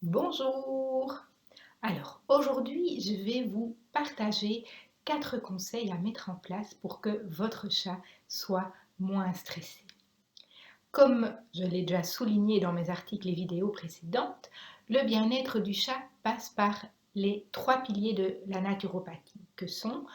Bonjour! Alors aujourd'hui, je vais vous partager 4 conseils à mettre en place pour que votre chat soit moins stressé. Comme je l'ai déjà souligné dans mes articles et vidéos précédentes, le bien-être du chat passe par les 3 piliers de la naturopathie, que sont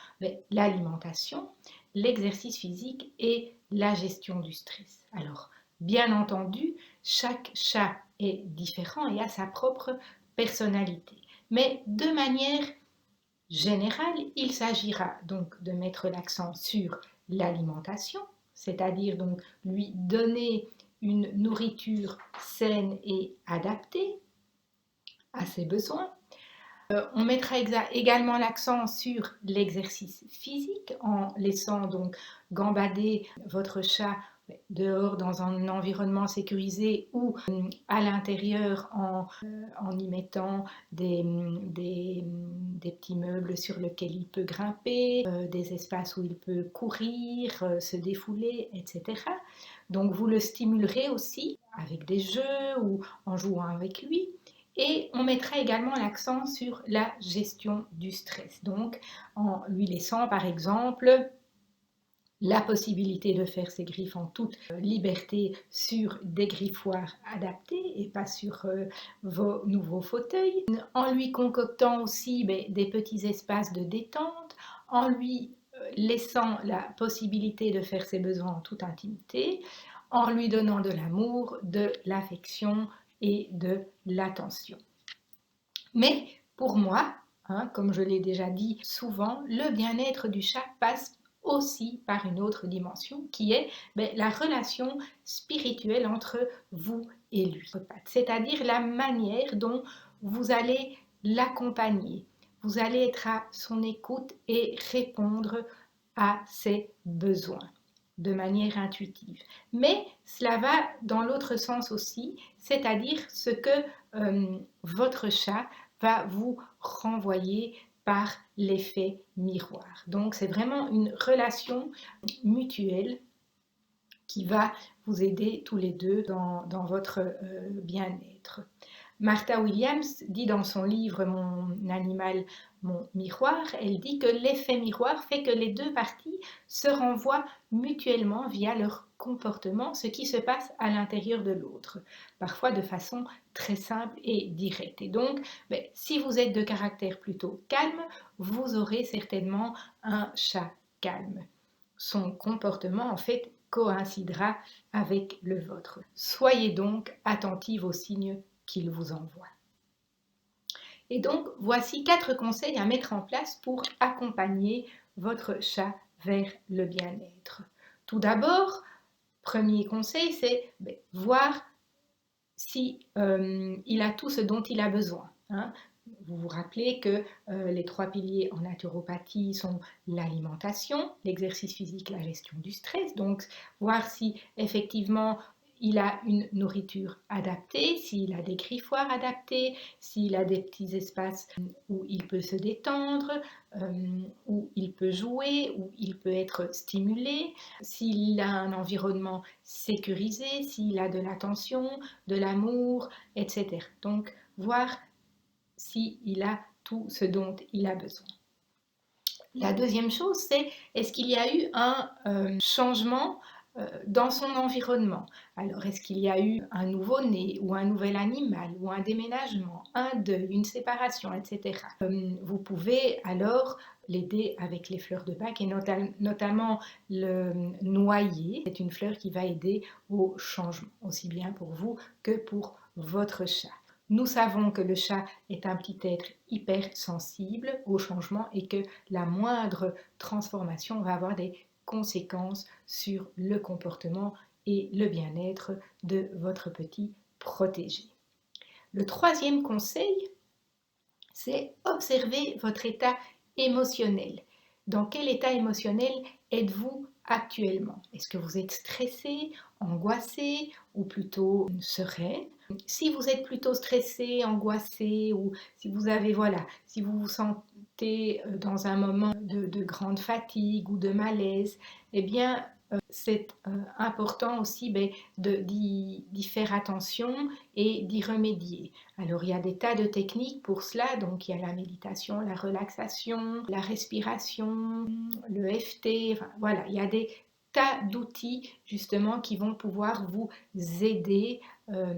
l'alimentation, l'exercice physique et la gestion du stress. Alors, bien entendu, chaque chat est différent et a sa propre personnalité. Mais de manière générale, il s'agira donc de mettre l'accent sur l'alimentation, c'est-à-dire donc lui donner une nourriture saine et adaptée à ses besoins. On mettra également l'accent sur l'exercice physique en laissant donc gambader votre chat dehors dans un environnement sécurisé ou à l'intérieur en y mettant des petits meubles sur lesquels il peut grimper, des espaces où il peut courir, se défouler, etc. Donc vous le stimulerez aussi avec des jeux ou en jouant avec lui. Et on mettra également l'accent sur la gestion du stress, donc en lui laissant par exemple la possibilité de faire ses griffes en toute liberté sur des griffoirs adaptés et pas sur vos nouveaux fauteuils, en lui concoctant aussi des petits espaces de détente, en lui laissant la possibilité de faire ses besoins en toute intimité, en lui donnant de l'amour, de l'affection et de l'attention. Mais pour moi, comme je l'ai déjà dit souvent, le bien-être du chat passe aussi par une autre dimension qui est la relation spirituelle entre vous et lui. C'est-à-dire la manière dont vous allez l'accompagner. Vous allez être à son écoute et répondre à ses besoins de manière intuitive. Mais cela va dans l'autre sens aussi, c'est-à-dire ce que votre chat va vous renvoyer par l'effet miroir. Donc c'est vraiment une relation mutuelle qui va vous aider tous les deux dans votre bien-être. Martha Williams dit dans son livre Mon animal, mon miroir, elle dit que l'effet miroir fait que les deux parties se renvoient mutuellement via leur comportement, ce qui se passe à l'intérieur de l'autre, parfois de façon très simple et directe. Et donc, si vous êtes de caractère plutôt calme, vous aurez certainement un chat calme. Son comportement, en fait, coïncidera avec le vôtre. Soyez donc attentive aux signes qu'il vous envoie. Et donc, voici 4 conseils à mettre en place pour accompagner votre chat vers le bien-être. Tout d'abord, premier conseil, c'est voir si il a tout ce dont il a besoin. Vous vous rappelez que les 3 piliers en naturopathie sont l'alimentation, l'exercice physique, la gestion du stress. Donc, voir si effectivement il a une nourriture adaptée, s'il a des griffoirs adaptés, s'il a des petits espaces où il peut se détendre, où il peut jouer, où il peut être stimulé, s'il a un environnement sécurisé, s'il a de l'attention, de l'amour, etc. Donc, voir s'il a tout ce dont il a besoin. La deuxième chose, c'est est-ce qu'il y a eu un changement dans son environnement. Alors, est-ce qu'il y a eu un nouveau-né ou un nouvel animal ou un déménagement, un deuil, une séparation, etc. Vous pouvez alors l'aider avec les fleurs de bac et notamment le noyer. C'est une fleur qui va aider au changement, aussi bien pour vous que pour votre chat. Nous savons que le chat est un petit être hyper sensible au changement et que la moindre transformation va avoir des conséquences sur le comportement et le bien-être de votre petit protégé. Le troisième conseil, c'est observer votre état émotionnel. Dans quel état émotionnel êtes-vous actuellement? Est-ce que vous êtes stressé, angoissé ou plutôt sereine? Si vous êtes plutôt stressé, angoissé ou si vous avez, si vous vous sentez dans un moment de grande fatigue ou de malaise, eh bien, c'est important aussi d'y faire attention et d'y remédier. Alors il y a des tas de techniques pour cela, donc il y a la méditation, la relaxation, la respiration, le FT, enfin, voilà, il y a des tas d'outils justement qui vont pouvoir vous aider à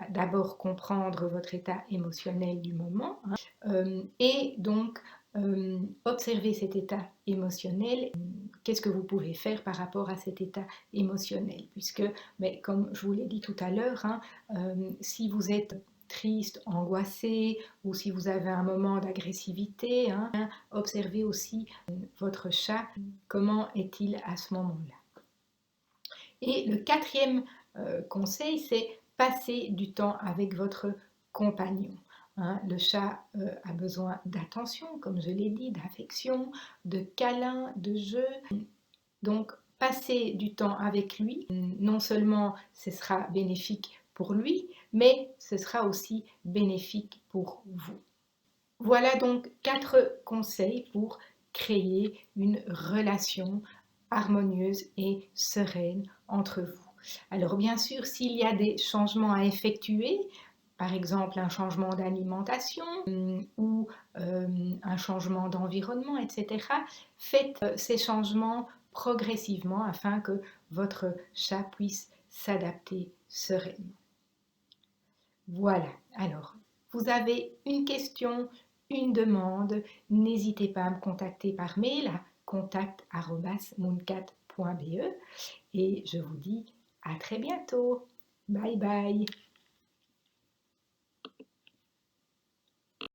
d'abord comprendre votre état émotionnel du moment, hein, et donc observer cet état émotionnel. Qu'est-ce que vous pouvez faire par rapport à cet état émotionnel? Puisque, mais comme je vous l'ai dit tout à l'heure, hein, si vous êtes triste, angoissé, ou si vous avez un moment d'agressivité, hein, observez aussi votre chat, comment est-il à ce moment-là. Et le quatrième conseil, c'est passer du temps avec votre compagnon. Hein, le chat a besoin d'attention, comme je l'ai dit, d'affection, de câlins, de jeux. Donc, passer du temps avec lui, non seulement ce sera bénéfique pour lui, mais ce sera aussi bénéfique pour vous. Voilà donc 4 conseils pour créer une relation harmonieuse et sereine entre vous. Alors bien sûr, s'il y a des changements à effectuer, par exemple un changement d'alimentation ou un changement d'environnement, etc., faites ces changements progressivement afin que votre chat puisse s'adapter sereinement. Voilà, alors, vous avez une question, une demande, n'hésitez pas à me contacter par mail à contact@mooncat.be et je vous dis à très bientôt. Bye bye.